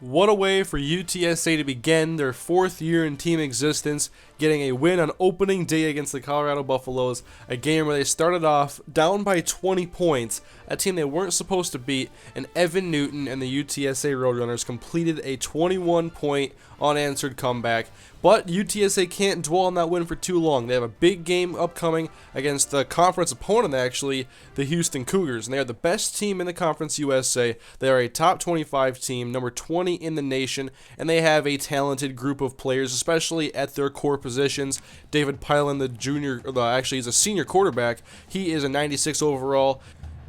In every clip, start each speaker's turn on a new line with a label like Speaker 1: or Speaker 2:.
Speaker 1: What a way for UTSA to begin their fourth year in team existence, getting a win on opening day against the Colorado Buffaloes, a game where they started off down by 20 points, a team they weren't supposed to beat, and Evan Newton and the UTSA Roadrunners completed a 21-point unanswered comeback. But UTSA can't dwell on that win for too long. They have a big game upcoming against the conference opponent, actually, the Houston Cougars, and they are the best team in the Conference USA. They are a top 25 team, number 20 in the nation, and they have a talented group of players, especially at their core positions. David Pilon, he's a senior quarterback. He is a 96 overall.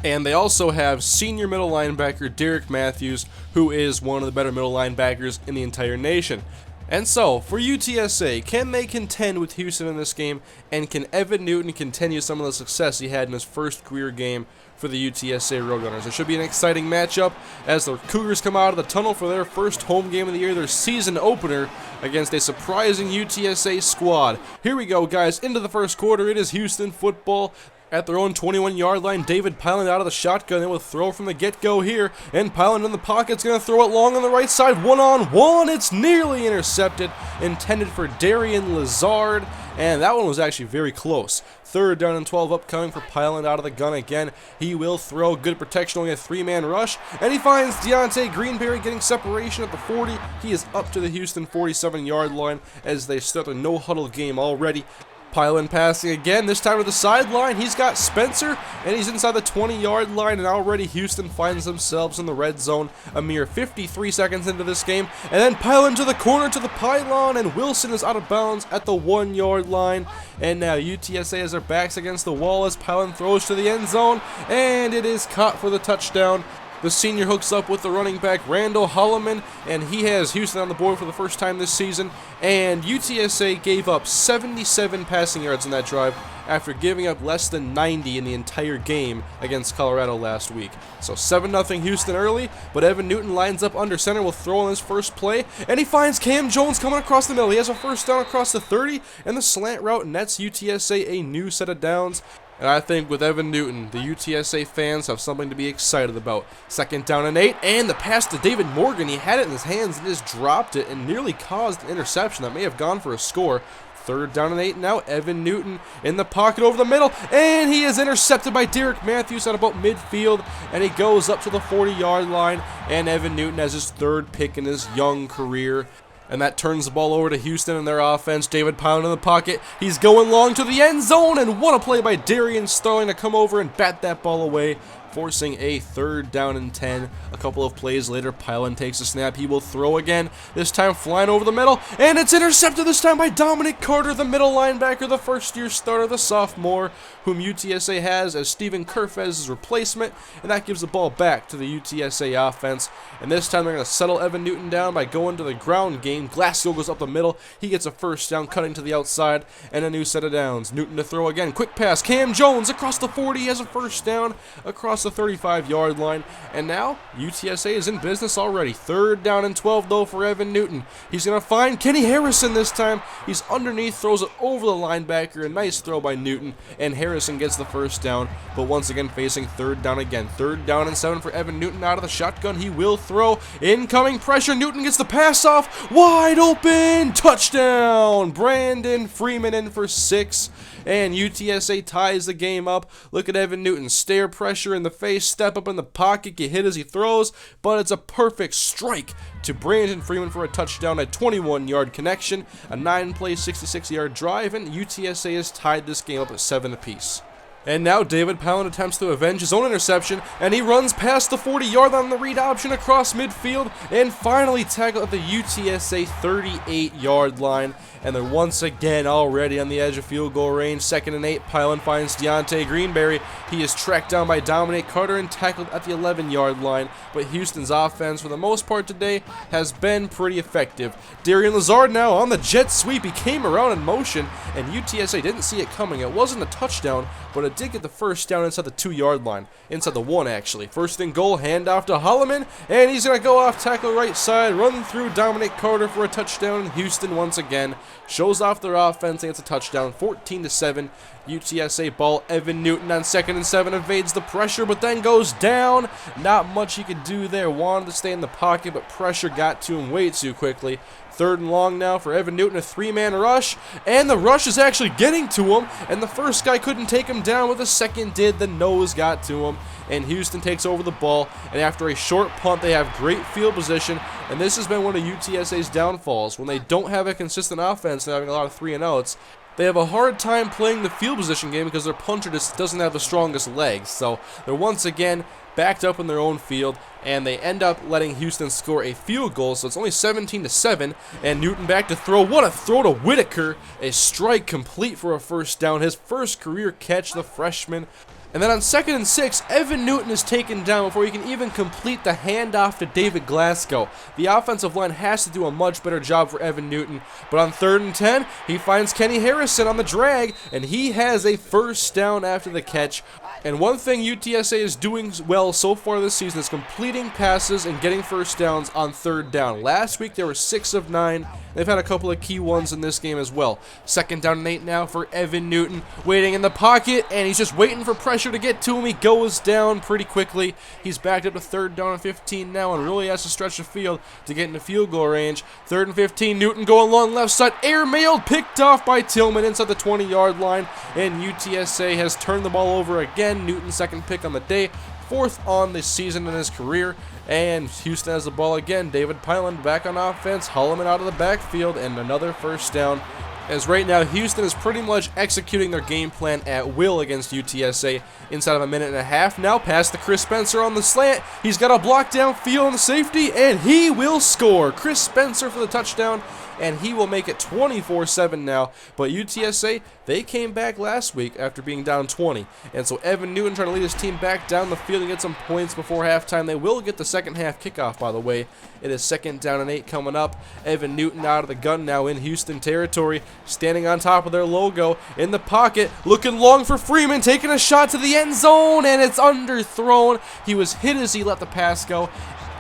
Speaker 1: And they also have senior middle linebacker Derek Matthews, who is one of the better middle linebackers in the entire nation. And so, for UTSA, can they contend with Houston in this game, and can Evan Newton continue some of the success he had in his first career game for the UTSA Roadrunners? It should be an exciting matchup as the Cougars come out of the tunnel for their first home game of the year, their season opener against a surprising UTSA squad. Here we go, guys, into the first quarter. It is Houston football. At their own 21-yard line, David Pilon out of the shotgun. They will throw from the get-go here. And Pilon in the pocket's going to throw it long on the right side. One-on-one. It's nearly intercepted. Intended for Darian Lazard. And that one was actually very close. 3rd down and 12 upcoming for Pilon out of the gun again. He will throw. Good protection, only a 3-man rush. And he finds Deontay Greenberry getting separation at the 40. He is up to the Houston 47-yard line as they start a no-huddle game already. Pilon passing again, this time to the sideline. He's got Spencer, and he's inside the 20-yard line, and already Houston finds themselves in the red zone a mere 53 seconds into this game. And then Pilon to the corner to the pylon, and Wilson is out of bounds at the 1-yard line. And now UTSA has their backs against the wall as Pilon throws to the end zone, and it is caught for the touchdown. The senior hooks up with the running back, Randall Holloman, and he has Houston on the board for the first time this season. And UTSA gave up 77 passing yards in that drive after giving up less than 90 in the entire game against Colorado last week. So 7-0 Houston early, but Evan Newton lines up under center, will throw on his first play, and he finds Cam Jones coming across the middle. He has a first down across the 30, and the slant route nets UTSA a new set of downs. And I think with Evan Newton, the UTSA fans have something to be excited about. 2nd down and 8, and the pass to David Morgan. He had it in his hands and just dropped it and nearly caused an interception that may have gone for a score. 3rd down and 8 now, Evan Newton in the pocket over the middle, and he is intercepted by Derek Matthews at about midfield, and he goes up to the 40-yard line, and Evan Newton has his 3rd pick in his young career. And that turns the ball over to Houston and their offense. David Pilon in the pocket. He's going long to the end zone. And what a play by Darian Starling to come over and bat that ball away, forcing a 3rd down and 10. A couple of plays later, Pilon takes a snap. He will throw again, this time flying over the middle. And it's intercepted this time by Dominic Carter, the middle linebacker, the first-year starter, the sophomore, whom UTSA has as Stephen Kerfez's replacement. And that gives the ball back to the UTSA offense. And this time they're going to settle Evan Newton down by going to the ground game. Glasgow goes up the middle. He gets a first down, cutting to the outside, and a new set of downs. Newton to throw again. Quick pass. Cam Jones across the 40 has a first down across the 35-yard line. And now UTSA is in business already. 3rd down and 12, though, for Evan Newton. He's going to find Kenny Harrison this time. He's underneath, throws it over the linebacker. A nice throw by Newton, and Harrison gets the first down, but once again facing 3rd down again. 3rd down and 7 for Evan Newton out of the shotgun. He will throw. Incoming pressure. Newton gets the pass off. Wide open. Touchdown. Brandon Freeman in for 6. And UTSA ties the game up. Look at Evan Newton. Stare pressure in the face. Step up in the pocket. Get hit as he throws. But it's a perfect strike to Brandon Freeman for a touchdown. A 21-yard connection. A 9-play, 66-yard drive. And UTSA has tied this game up at 7 apiece. And now David Pilon attempts to avenge his own interception, and he runs past the 40-yard line on the read option across midfield, and finally tackled at the UTSA 38-yard line. And they're once again already on the edge of field goal range. 2nd and 8, Pilon finds Deontay Greenberry. He is tracked down by Dominic Carter and tackled at the 11-yard line. But Houston's offense, for the most part today, has been pretty effective. Darian Lazard now on the jet sweep. He came around in motion, and UTSA didn't see it coming. It wasn't a touchdown, but it did get the first down inside the 2-yard line. Inside the 1, actually. 1st and goal, handoff to Holloman, and he's going to go off tackle right side, run through Dominic Carter for a touchdown. Houston once again shows off their offense and gets a touchdown. 14-7. UTSA ball. Evan Newton on 2nd and 7 evades the pressure, but then goes down. Not much he could do there. Wanted to stay in the pocket, but pressure got to him way too quickly. 3rd and long now for Evan Newton, a 3-man rush, and the rush is actually getting to him, and the first guy couldn't take him down, but the second did. The nose got to him, and Houston takes over the ball, and after a short punt, they have great field position, and this has been one of UTSA's downfalls. When they don't have a consistent offense, they're having a lot of 3-and-outs, they have a hard time playing the field position game because their punter just doesn't have the strongest legs. So they're once again backed up in their own field, and they end up letting Houston score a field goal. So it's only 17-7, and Newton back to throw. What a throw to Whitaker. A strike complete for a first down. His first career catch, the freshman. And then on 2nd and 6, Evan Newton is taken down before he can even complete the handoff to David Glasgow. The offensive line has to do a much better job for Evan Newton. But on 3rd and 10, he finds Kenny Harrison on the drag, and he has a first down after the catch. And one thing UTSA is doing well so far this season is completing passes and getting first downs on 3rd down. Last week, they were 6 of 9. They've had a couple of key ones in this game as well. 2nd down and 8 now for Evan Newton, waiting in the pocket, and he's just waiting for pressure to get to him. He goes down pretty quickly. He's backed up to 3rd down and 15 now, and really has to stretch the field to get into field goal range. 3rd and 15, Newton going long left side, airmailed, picked off by Tillman inside the 20-yard line, and UTSA has turned the ball over again. Newton's 2nd pick on the day, 4th on the season in his career, and Houston has the ball again. David Pyland back on offense, Holloman out of the backfield, and another first down. As right now, Houston is pretty much executing their game plan at will against UTSA inside of a minute and a half. Now pass to Chris Spencer on the slant. He's got a block downfield on the safety, and he will score. Chris Spencer for the touchdown, and he will make it 24-7 now. But UTSA, they came back last week after being down 20. And so Evan Newton trying to lead his team back down the field and get some points before halftime. They will get the second half kickoff, by the way. It is 2nd down and 8 coming up. Evan Newton out of the gun now in Houston territory, standing on top of their logo in the pocket, looking long for Freeman, taking a shot to the end zone, and it's underthrown. He was hit as he let the pass go,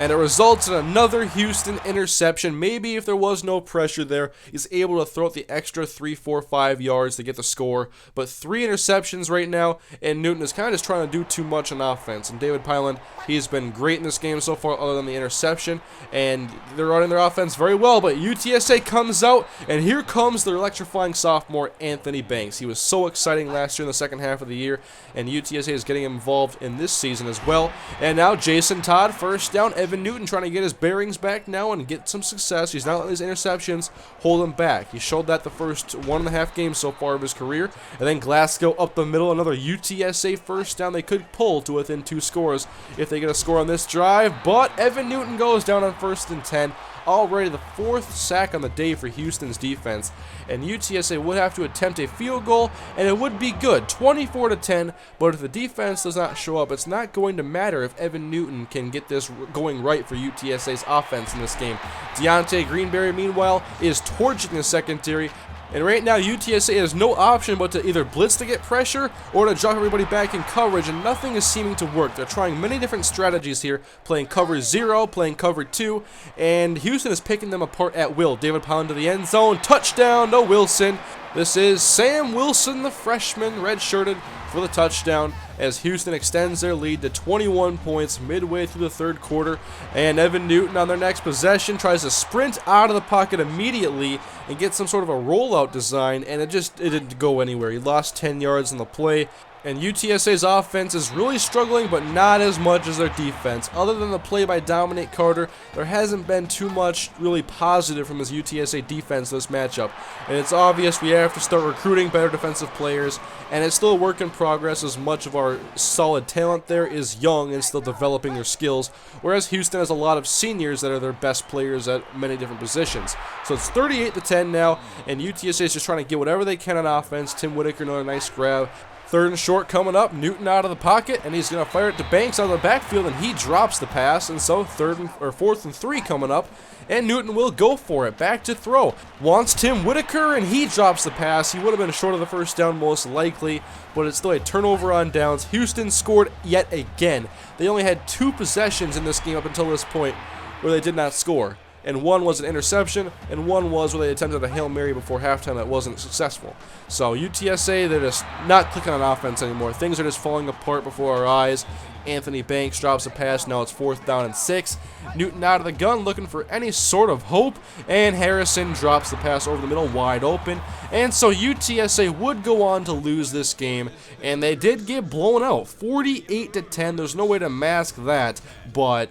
Speaker 1: and it results in another Houston interception. Maybe if there was no pressure there, he's able to throw out the extra 3, 4, 5 yards to get the score. But 3 interceptions right now, and Newton is kind of just trying to do too much on offense. And David Pyland, he's been great in this game so far other than the interception, and they're running their offense very well. But UTSA comes out, and here comes their electrifying sophomore, Anthony Banks. He was so exciting last year in the second half of the year, and UTSA is getting involved in this season as well. And now Jason Todd, first down. Evan Newton trying to get his bearings back now and get some success. He's not letting his interceptions hold him back. He showed that the first 1.5 games so far of his career. And then Glasgow up the middle, another UTSA first down. They could pull to within 2 scores if they get a score on this drive, but Evan Newton goes down on 1st and 10. Already the 4th sack on the day for Houston's defense, and UTSA would have to attempt a field goal, and it would be good, 24-10, but if the defense does not show up, it's not going to matter if Evan Newton can get this going right for UTSA's offense in this game. Deontay Greenberry, meanwhile, is torching the secondary, and right now UTSA has no option but to either blitz to get pressure or to drop everybody back in coverage, and nothing is seeming to work. They're trying many different strategies here, playing cover 0, playing cover 2, and Houston is picking them apart at will. David Pound to the end zone, touchdown to Wilson. This is Sam Wilson, the freshman, redshirted for the touchdown, as Houston extends their lead to 21 points midway through the 3rd quarter. And Evan Newton on their next possession tries to sprint out of the pocket immediately and get some sort of a rollout design, and it didn't go anywhere. He lost 10 yards on the play. And UTSA's offense is really struggling, but not as much as their defense. Other than the play by Dominic Carter, there hasn't been too much really positive from this UTSA defense this matchup. And it's obvious we have to start recruiting better defensive players, and it's still a work in progress as much of our solid talent there is young and still developing their skills, whereas Houston has a lot of seniors that are their best players at many different positions. So it's 38-10 now, and UTSA is just trying to get whatever they can on offense. Tim Whitaker, another nice grab. 3rd and short coming up, Newton out of the pocket, and he's going to fire it to Banks out of the backfield, and he drops the pass, and so 4th and 3 coming up, and Newton will go for it, back to throw, wants Tim Whitaker, and he drops the pass. He would have been short of the first down most likely, but it's still a turnover on downs. Houston scored yet again. They only had 2 possessions in this game up until this point where they did not score. and one was an interception, and one was where they attempted a Hail Mary before halftime that wasn't successful. So UTSA, they're just not clicking on offense anymore. Things are just falling apart before our eyes. Anthony Banks drops a pass. Now it's 4th down and 6. Newton out of the gun looking for any sort of hope, and Harrison drops the pass over the middle wide open. And so UTSA would go on to lose this game, and they did get blown out 48-10. There's no way to mask that, but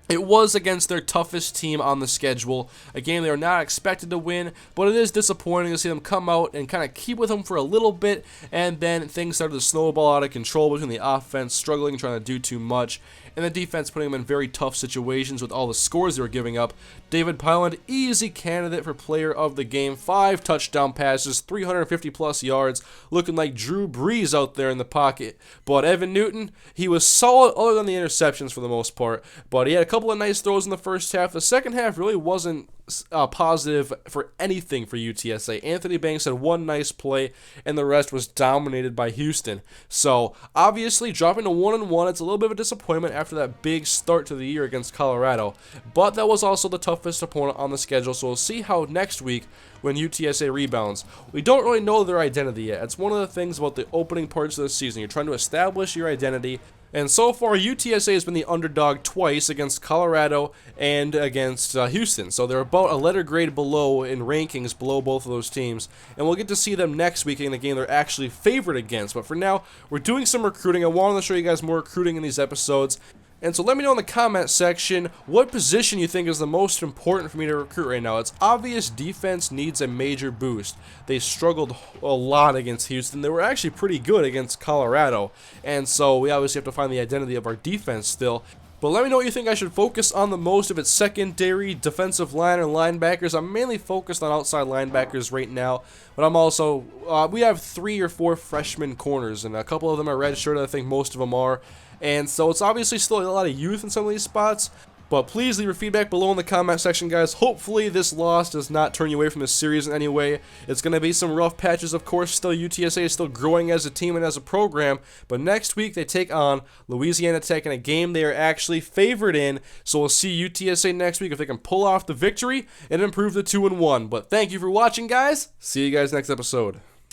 Speaker 1: it was against their toughest team on the schedule, a game they were not expected to win, but it is disappointing to see them come out and kind of keep with them for a little bit, and then things started to snowball out of control between the offense struggling, trying to do too much, and the defense putting them in very tough situations with all the scores they were giving up. David Pyland, easy candidate for player of the game, 5 touchdown passes, 350-plus yards, looking like Drew Brees out there in the pocket. But Evan Newton, he was solid other than the interceptions for the most part, but he had a couple of nice throws in the first half. The second half really wasn't positive for anything for UTSA. Anthony Banks had one nice play, and the rest was dominated by Houston. So, obviously, dropping to 1-1, it's a little bit of a disappointment after that big start to the year against Colorado. But that was also the toughest opponent on the schedule, so we'll see how next week when UTSA rebounds. We don't really know their identity yet. It's one of the things about the opening parts of the season. You're trying to establish your identity. And so far, UTSA has been the underdog twice against Colorado and against Houston. So they're about a letter grade below in rankings below both of those teams. And we'll get to see them next week in the game they're actually favored against. But for now, we're doing some recruiting. I wanted to show you guys more recruiting in these episodes. And so let me know in the comment section what position you think is the most important for me to recruit right now. It's obvious defense needs a major boost. They struggled a lot against Houston. They were actually pretty good against Colorado. And so we obviously have to find the identity of our defense still. But let me know what you think I should focus on the most, if it's secondary, defensive line, or linebackers. I'm mainly focused on outside linebackers right now, but I'm also, we have 3 or 4 freshman corners, and a couple of them are redshirted. I think most of them are. And so it's obviously still a lot of youth in some of these spots. But please leave your feedback below in the comment section, guys. Hopefully this loss does not turn you away from this series in any way. It's going to be some rough patches, of course. Still, UTSA is still growing as a team and as a program. But next week, they take on Louisiana Tech in a game they are actually favored in. So we'll see UTSA next week if they can pull off the victory and improve the 2-1. But thank you for watching, guys. See you guys next episode.